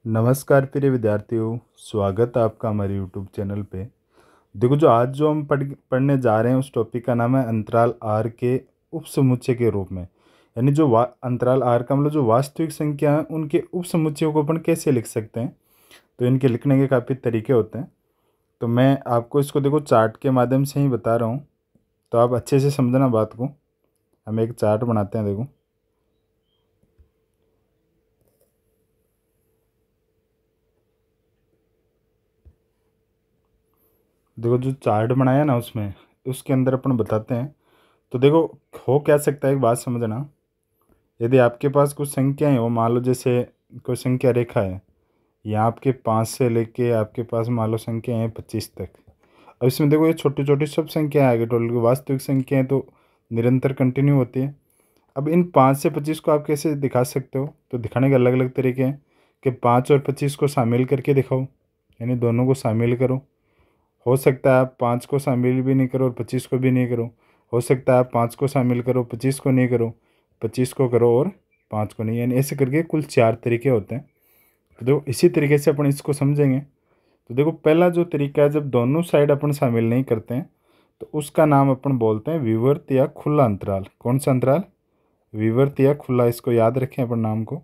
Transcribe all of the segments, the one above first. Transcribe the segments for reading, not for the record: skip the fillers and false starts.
नमस्कार प्रिय विद्यार्थियों, स्वागत है आपका हमारे यूट्यूब चैनल पे। देखो, जो हम पढ़ने जा रहे हैं उस टॉपिक का नाम है अंतराल आर के उपसमुच्चय के रूप में। यानी अंतराल आर का मतलब जो वास्तविक संख्या है उनके उपसमुच्चयों को अपन कैसे लिख सकते हैं। तो इनके लिखने के काफ़ी तरीके होते हैं। तो मैं आपको इसको देखो चार्ट के माध्यम से ही बता रहा हूँ, तो आप अच्छे से समझना बात को। हम एक चार्ट बनाते हैं। देखो, जो चार्ट बनाया ना उसके अंदर अपन बताते हैं। तो देखो, हो क्या सकता है, एक बात समझना। यदि आपके पास कुछ संख्याएं हो, मान लो जैसे कोई संख्या रेखा है, यहाँ आपके 5 से लेके आपके पास मान लो संख्या है 25 तक। अब इसमें देखो, ये छोटी छोटी सब संख्याएं आ गई टोटल की। वास्तविक संख्याएं तो निरंतर कंटिन्यू होती है। अब इन 5 से 25 को आप कैसे दिखा सकते हो, तो दिखाने के अलग अलग तरीके हैं कि 5 और 25 को शामिल करके दिखाओ, यानी दोनों को शामिल करो। हो सकता है आप 5 को शामिल भी नहीं करो और 25 को भी नहीं करो। हो सकता है आप 5 को शामिल करो, 25 को नहीं करो, 25 को करो और 5 को नहीं। यानी ऐसे करके कुल 4 तरीके होते हैं। तो देखो, इसी तरीके से अपन इसको समझेंगे। तो देखो, पहला जो तरीका है, जब दोनों साइड अपन शामिल नहीं करते हैं तो उसका नाम अपन बोलते हैं विवर्त या खुला अंतराल। कौन सा अंतराल? विवर्त या खुला। इसको याद रखें अपन नाम को,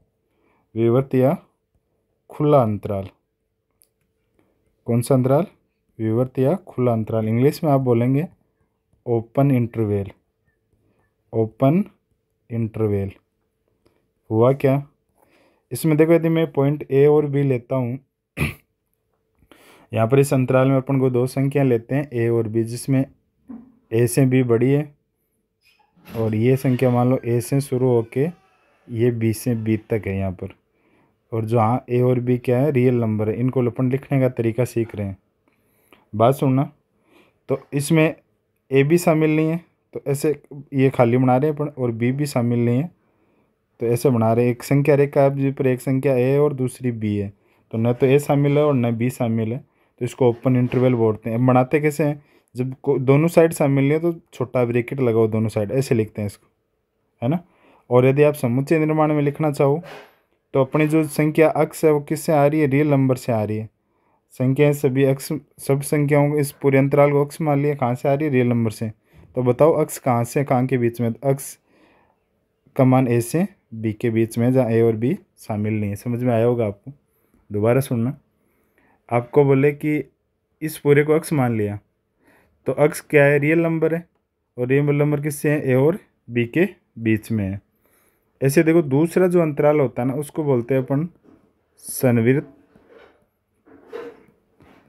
विवर्त या खुला अंतराल। कौन सा अंतराल? विवर्त या खुला अंतराल। इंग्लिश में आप बोलेंगे ओपन इंटरवेल। Open interval. हुआ क्या इसमें? देखो, यदि मैं पॉइंट ए और बी लेता हूँ, यहाँ पर इस अंतराल में अपन को दो संख्या लेते हैं ए और बी, जिसमें ए से बी बड़ी है और ये संख्या मान लो ए से शुरू होके ये बी से बी तक है यहाँ पर। और जो हाँ ए और बी क्या है, रियल नंबर है। इनको अपन लिखने का तरीका सीख रहे हैं। बात सुनना। तो इसमें ए भी शामिल नहीं है, तो ऐसे ये खाली बना रहे हैं अपन, और बी भी शामिल नहीं है, तो ऐसे बना रहे हैं। एक संख्या रेखा है जी पर एक संख्या ए है और दूसरी बी है, तो न तो ए शामिल है और न बी शामिल है, तो इसको ओपन इंटरवल बोलते हैं। अब बनाते कैसे हैं? जब दोनों साइड शामिल नहीं है तो छोटा ब्रैकेट लगाओ दोनों साइड, ऐसे लिखते हैं इसको, है ना। और यदि आप समुच्चय निर्माण में लिखना चाहो तो अपनी जो संख्या अक्ष है वो किससे आ रही है? रियल नंबर से आ रही है। संख्याएं सभी अक्ष, सब संख्याओं को, इस पूरे अंतराल को अक्ष मान लिया। कहाँ से आ रही है? रियल नंबर से। तो बताओ अक्ष कहाँ से कहाँ के बीच में? अक्ष का मान ए से बी के बीच में, जहाँ ए और बी शामिल नहीं है। समझ में आया होगा आपको। दोबारा सुनना। आपको बोले कि इस पूरे को अक्ष मान लिया, तो अक्ष क्या है? रियल नंबर है। और रियल नंबर किससे है? ए और बी के बीच में है। ऐसे देखो, दूसरा जो अंतराल होता है ना, उसको बोलते हैं अपन संवृत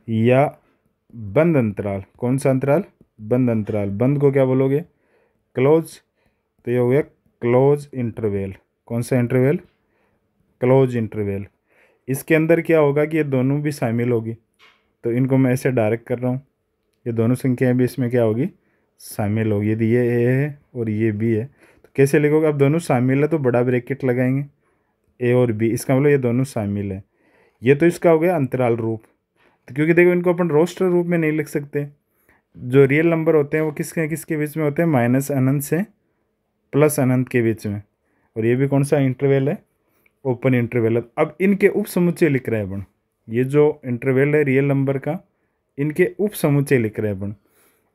या बंद अंतराल। कौन सा अंतराल? बंद अंतराल। बंद को क्या बोलोगे? क्लोज। तो ये हो गया क्लोज इंटरवेल। कौन सा इंटरवेल? Close interval. इसके अंदर क्या होगा कि ये दोनों भी शामिल होगी। तो इनको मैं ऐसे डायरेक्ट कर रहा हूँ, ये दोनों संख्याएं भी इसमें क्या होगी? शामिल होगी। यदि ये ए है और ये बी है तो कैसे लिखोगे? अब दोनों शामिल है तो बड़ा ब्रैकेट लगाएंगे, ए और बी, इसका मतलब ये दोनों शामिल है। ये तो इसका हो गया अंतराल रूप। तो क्योंकि देखो, इनको अपन रोस्टर रूप में नहीं लिख सकते। जो रियल नंबर होते हैं वो किसके किसके बीच में होते हैं? माइनस अनंत से प्लस अनंत के बीच में। और ये भी कौन सा इंटरवल है? Open interval. अब इनके उप समुच्चय लिख रहे हैं अपन। ये जो इंटरवल है रियल नंबर का, इनके उप समुच्चय लिख रहे हैं अपन।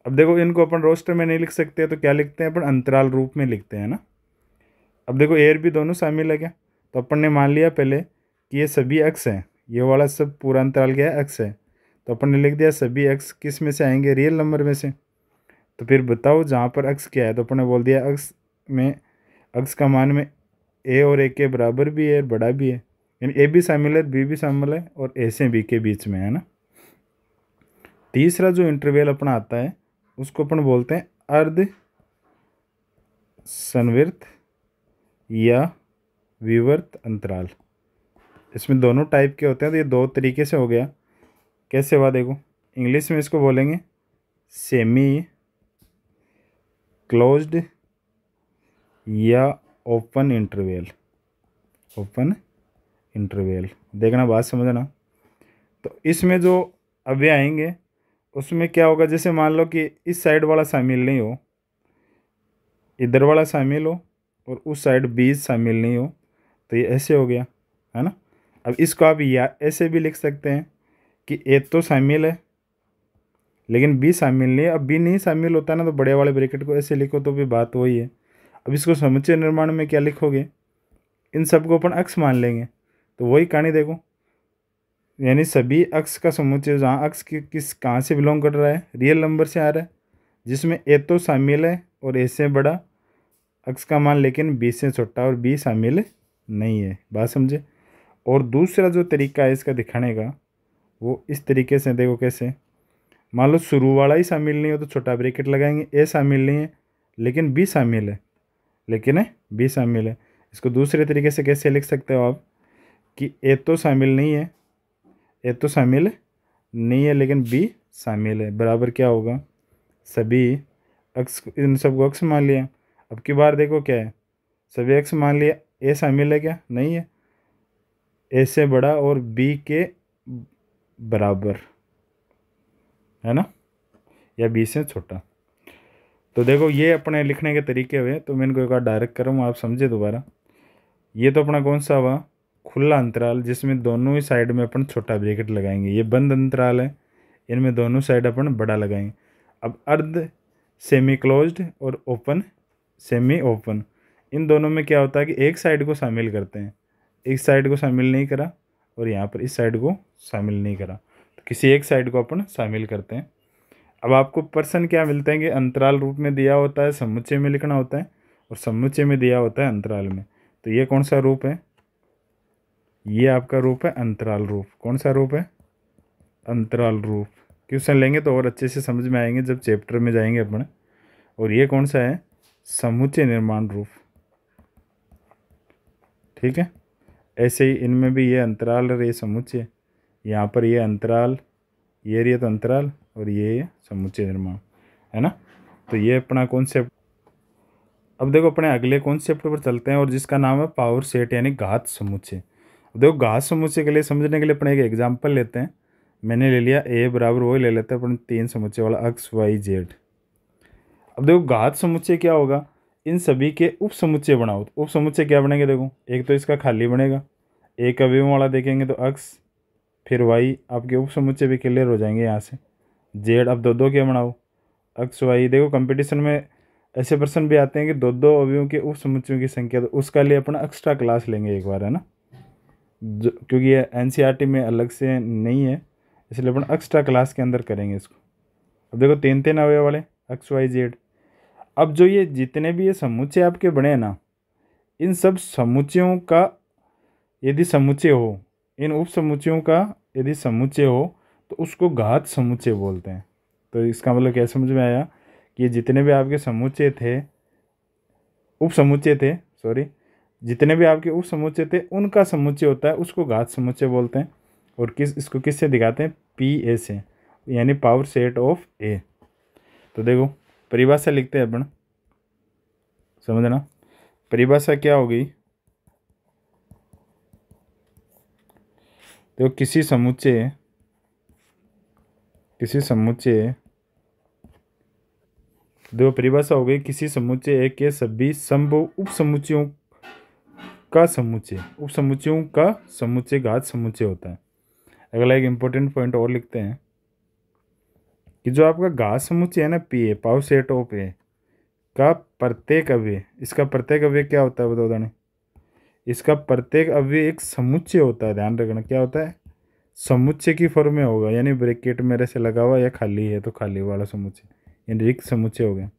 अब देखो, इनको अपन रोस्टर में नहीं लिख सकते, तो क्या लिखते हैं अपन? अंतराल रूप में लिखते हैं ना। अब देखो, ए और बी दोनों शामिल है क्या? तो अपन ने मान लिया पहले कि ये सभी अक्ष हैं। ये वाला सब पूरा अंतराल क्या है? अक्ष है। तो अपन ने लिख दिया सभी अक्ष किस में से आएंगे? रियल नंबर में से। तो फिर बताओ, जहाँ पर अक्ष क्या है, तो अपन ने बोल दिया अक्ष में, अक्ष का मान में ए और ए के बराबर भी है, बड़ा भी है। यानी ए भी शामिल है, बी भी शामिल है, और ए से बी के बीच में है ना। तीसरा जो इंटरवल अपना आता है उसको अपन बोलते हैं अर्ध संवृत या विवर्त अंतराल। इसमें दोनों टाइप के होते हैं। तो ये दो तरीके से हो गया। कैसे हुआ देखो, इंग्लिश में इसको बोलेंगे सेमी क्लोज्ड या ओपन इंटरवल। Open interval. देखना, बात समझना। तो इसमें जो अव्यय आएंगे उसमें क्या होगा? जैसे मान लो कि इस साइड वाला शामिल नहीं हो, इधर वाला शामिल हो, और उस साइड बी शामिल नहीं हो, तो ये ऐसे हो गया, है ना। अब इसको आप या ऐसे भी लिख सकते हैं कि ए तो शामिल है लेकिन बी शामिल नहीं है। अब बी नहीं शामिल होता ना तो बड़े वाले ब्रैकेट को ऐसे लिखो तो भी बात वही है। अब इसको समुच्चय निर्माण में क्या लिखोगे, इन सबको अपन अक्ष मान लेंगे तो वही कहानी देखो, यानी सभी अक्ष का समुच्चय, जहाँ अक्ष किस कहाँ से बिलोंग कर रहा है, रियल नंबर से आ रहा है, जिसमें ए तो शामिल है और ए से बड़ा अक्ष का मान लेकिन बी से छोटा और बी शामिल नहीं है। बात समझे। और दूसरा जो तरीका है इसका दिखाने का वो इस तरीके से देखो कैसे, मान लो शुरू वाला ही शामिल नहीं हो तो छोटा ब्रैकेट लगाएंगे, ए शामिल नहीं है लेकिन बी शामिल है, लेकिन बी शामिल है। इसको दूसरे तरीके से कैसे लिख सकते हो आप कि ए तो शामिल नहीं है, ए तो शामिल नहीं है लेकिन बी शामिल है, बराबर क्या होगा, सभी अक्ष, इन सबको अक्ष मान लिया। अब की बार देखो क्या है, सभी अक्ष मान लिया, ए शामिल है क्या, नहीं है, ए से बड़ा और बी के बराबर है ना, या बी से छोटा। तो देखो ये अपने लिखने के तरीके हुए, तो मैं इनको एक बार डायरेक्ट कर रहा हूँ, आप समझे दोबारा। ये तो अपना कौन सा हुआ, खुला अंतराल, जिसमें दोनों ही साइड में अपन छोटा ब्रैकेट लगाएंगे। ये बंद अंतराल है, इनमें दोनों साइड अपन बड़ा लगाएंगे। अब अर्ध सेमी क्लोज्ड और ओपन सेमी ओपन, इन दोनों में क्या होता है कि एक साइड को शामिल करते हैं, एक साइड को शामिल नहीं करा और यहाँ पर इस साइड को शामिल नहीं करा, तो किसी एक साइड को अपन शामिल करते हैं। अब आपको प्रश्न क्या मिलते हैं कि अंतराल रूप में दिया होता है, समुच्चय में लिखना होता है, और समुच्चय में दिया होता है अंतराल में। तो ये कौन सा रूप है, ये आपका रूप है अंतराल रूप। कौन सा रूप है, अंतराल रूप। क्वेश्चन लेंगे तो और अच्छे से समझ में आएंगे जब चैप्टर में जाएंगे अपन। और ये कौन सा है, समुच्चय निर्माण रूप। ठीक है, ऐसे ही इनमें भी ये अंतराल और ये समुच्चय, यहाँ पर ये अंतराल, ये रही तो अंतराल और ये समुच्चय निर्माण है ना। तो ये अपना कॉन्सेप्ट। अब देखो अपने अगले कॉन्सेप्ट पर चलते हैं और जिसका नाम है पावर सेट यानी घात समुच्चय। देखो घात समुच्चय के लिए समझने के लिए अपने एक एग्जाम्पल लेते हैं। मैंने ले लिया ए बराबर वही ले लेते हैं अपन 3 समुच्चय वाला एक्स वाई जेड। अब देखो घात समुच्चय क्या होगा, इन सभी के उप समुच्चय बनाओ। तो उप समुच्चय क्या बनेंगे, देखो एक तो इसका खाली बनेगा, एक अवयवों वाला देखेंगे तो एक्स, फिर वाई, आपके उप समुच्चय भी क्लियर हो जाएंगे यहाँ से। जेड, अब दो क्या बनाओ, एक्स वाई। देखो कंपटीशन में ऐसे प्रश्न भी आते हैं कि दो अवयवों के उप समुच्चयों की संख्या, तो उसका लिए अपना एक्स्ट्रा क्लास लेंगे एक बार, है ना, क्योंकि ये एनसीईआरटी में अलग से नहीं है, इसलिए अपन एक्स्ट्रा क्लास के अंदर करेंगे इसको। अब देखो 3 अवयव वाले एक्स वाई जेड। अब जो ये जितने भी ये समुच्चय आपके बने हैं ना, इन सब समुच्चयों का यदि समुच्चय हो, इन उप समुच्चयों का यदि समुच्चय हो तो उसको घात समुच्चय बोलते हैं। तो इसका मतलब क्या समझ में आया कि ये जितने भी आपके समुच्चय थे, उप समुच्चय थे, सॉरी, जितने भी आपके उप समुच्चय थे उनका समुच्चय होता है, उसको घात समुच्चय बोलते हैं। और इसको किससे दिखाते हैं, पी ए से, यानी पावर सेट ऑफ ए। तो देखो परिभाषा लिखते हैं अपन, समझना परिभाषा क्या होगी। देखो किसी समुच्चय देखो परिभाषा हो गई, किसी समुच्चय एक के सभी संभव उप समुच्चयों का समुच्चय, उप समुच्चयों का समुच्चय घात समुच्चय होता है। अगला एक इंपॉर्टेंट पॉइंट और लिखते हैं कि जो आपका घात समुच्चय है ना, P A power set of A का प्रत्येक अवयव, इसका प्रत्येक अवयव क्या होता है बताओ दाने, इसका प्रत्येक अवयव एक समुच्चय होता है। ध्यान रखना क्या होता है, समुच्चय की फॉर्म में होगा, यानी ब्रैकेट मेरे से लगा हुआ या खाली है तो खाली वाला समुच्चय, यानी रिक्त समुच्चय हो गया।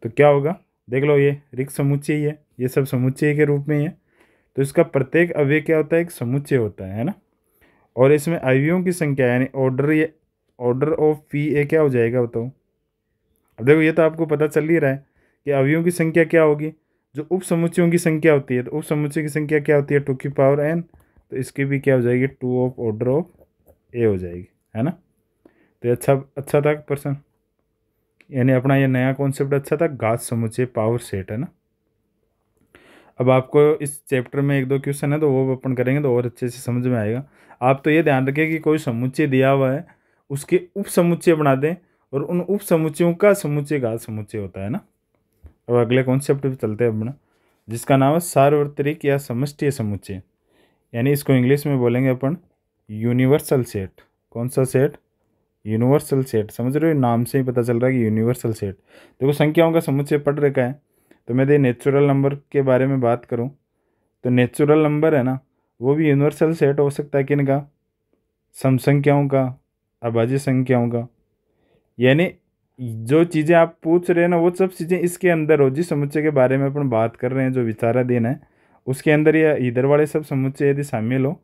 तो क्या होगा देख लो, ये रिक्त समुच्चय ही है, ये सब समुच्चय के रूप में ही है। तो इसका प्रत्येक अवयव क्या होता है, एक समुच्चय होता है ना। और इसमें अवयवों की संख्या यानी ऑर्डर ऑफ पी ए क्या हो जाएगा बताओ। अब देखो ये तो आपको पता चल ही रहा है कि अवयवों की संख्या क्या होगी, जो उप समुच्चयों की संख्या होती है, तो उप समुच्चय की संख्या क्या होती है 2 की पावर n, तो इसकी भी क्या हो जाएगी 2 ऑफ ऑर्डर ऑफ ए हो जाएगी, है ना। तो अच्छा था प्रश्न, यानी अपना ये नया कॉन्सेप्ट अच्छा था, घात समुच्चय पावर सेट, है ना। अब आपको इस चैप्टर में 1-2 क्वेश्चन है तो वो अपन करेंगे तो और अच्छे से समझ में आएगा। आप तो ये ध्यान रखें कि कोई समुच्चय दिया हुआ है उसके उप समुच्चय बना दें, और उन उप समुच्चयों का समुच्चय घात समुच्चय होता है ना। अब अगले कॉन्सेप्ट पे चलते हैं अपना, जिसका नाम है सार्वत्रिक या समष्टीय समुच्चय, यानी इसको इंग्लिश में बोलेंगे अपन यूनिवर्सल सेट। कौन सा सेट? Universal set. समझ रहे हो, नाम से ही पता चल रहा है कि यूनिवर्सल सेट। देखो संख्याओं का समुच्चय पढ़ रखा है, तो मैं यदि नेचुरल नंबर के बारे में बात करूं तो नेचुरल नंबर है ना, वो भी यूनिवर्सल सेट हो सकता है। किन का? सम संख्याओं का, अभाज्य संख्याओं का। यानी जो चीज़ें आप पूछ रहे हैं ना, वो सब चीज़ें इसके अंदर हो। जिस समुच्चय के बारे में अपन बात कर रहे हैं, जो विचाराधीन है, उसके अंदर या इधर वाले सब समुच्चय यदि शामिल हो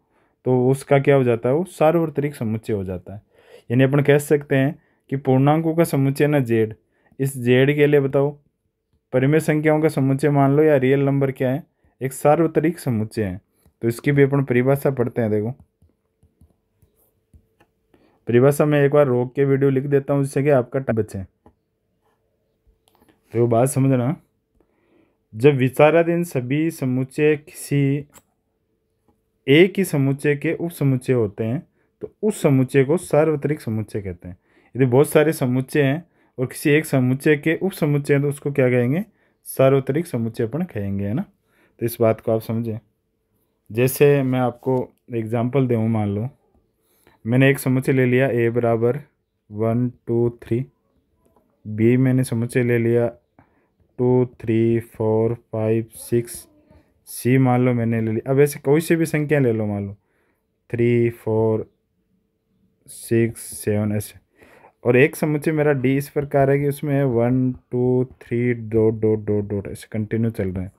तो उसका क्या हो जाता है? वो सार्वत्रिक समुच्चय हो जाता है। यानी अपन कह सकते हैं कि पूर्णांकों का समुच्चय ना जेड, इस जेड के लिए बताओ परिमेय संख्याओं का समुच्चय मान लो या रियल नंबर क्या है? एक सार्वत्रिक समुच्चय है। तो इसकी भी अपन परिभाषा पढ़ते हैं। देखो परिभाषा में एक बार रोक के वीडियो लिख देता हूँ जिससे कि आपका टाइम बचे। तो वो बात समझना, जब विचाराधीन सभी समुच्चय किसी एक ही समुच्चय के उप समुच्चय होते हैं तो उस समुच्चय को सार्वत्रिक समुच्चय कहते हैं। यदि बहुत सारे समुच्चय हैं और किसी एक समुच्चय के उप समुच्चय हैं तो उसको क्या कहेंगे? सार्वत्रिक समुच्चय अपन कहेंगे, है ना। तो इस बात को आप समझें। जैसे मैं आपको एग्जांपल दूँ, मान लो मैंने एक समुच्चय ले लिया a बराबर 1 2 3, b मैंने समुच्चय ले लिया 2 3 4 5 6, c मान लो मैंने ले लिया। अब ऐसे कोई से भी संख्या ले लो, मान लो 3 4 6 7 ऐसे। और एक समुच्चय मेरा d इस प्रकार है कि उसमें 1 2 3 डॉट डॉट डॉट डॉट ऐसे कंटिन्यू चल रहे हैं।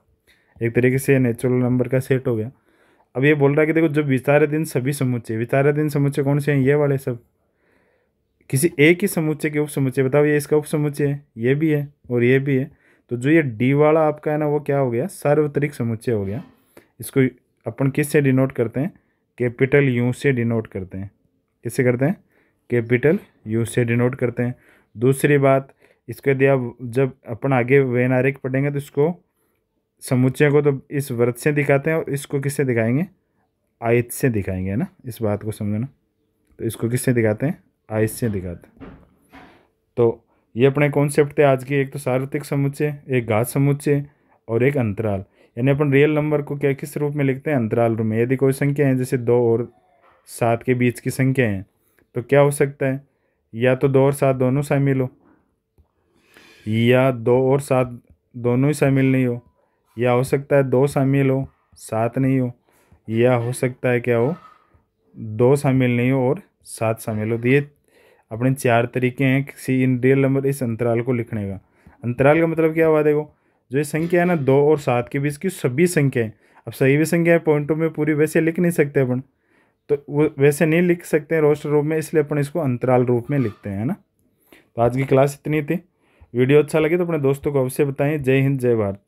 एक तरीके से नेचुरल नंबर का सेट हो गया। अब ये बोल रहा है कि देखो जब विचाराधीन सभी समुच्चय, विचाराधीन समुच्चय कौन से हैं? ये वाले सब। किसी एक ही समुच्चय के उप समुच्चय, बताओ ये इसका उप समुच्चय है, ये भी है और ये भी है। तो जो ये डी वाला आपका है ना, वो क्या हो गया? सार्वत्रिक समुच्चय हो गया। इसको अपन किससे डिनोट करते हैं? कैपिटल यू से डिनोट करते हैं। किससे करते हैं? कैपिटल यू से डिनोट करते हैं। दूसरी बात, इसको यदि आप जब अपन आगे वेन आरेख पढ़ेंगे तो इसको समुच्चय को तो इस वृत्त से दिखाते हैं और इसको किससे दिखाएंगे? आयत से दिखाएंगे, है ना। इस बात को समझना। तो इसको किससे दिखाते हैं? आयत से दिखाते हैं। तो ये अपने कॉन्सेप्ट थे आज की। एक तो सार्वत्रिक समुच्चय, एक घात समुच्चय और एक अंतराल। यानी अपन रियल नंबर को क्या किस रूप में लिखते हैं? अंतराल रूप में। यदि कोई संख्या है जैसे 2 और 7 के बीच की संख्या है तो क्या हो सकता है? या तो 2 और 7 दोनों शामिल हो, या 2 और 7 दोनों ही शामिल नहीं हो, या हो सकता है 2 शामिल हो 7 नहीं हो, या हो सकता है क्या हो 2 शामिल नहीं हो और 7 शामिल हो। तो ये अपने 4 तरीके हैं किसी इन रियल नंबर इस अंतराल को लिखने का। अंतराल का मतलब क्या हुआ? देखो जो ये संख्या है ना 2 और 7 के बीच की सभी संख्याएं, अब सही भी संख्या है पॉइंटों में पूरी वैसे लिख नहीं सकते अपन, तो वो वैसे नहीं लिख सकते हैं रोस्टर रूप में, इसलिए अपन इसको अंतराल रूप में लिखते हैं, है ना। तो आज की क्लास इतनी थी। वीडियो अच्छा लगे तो अपने दोस्तों को अवश्य बताएं। जय हिंद, जय भारत।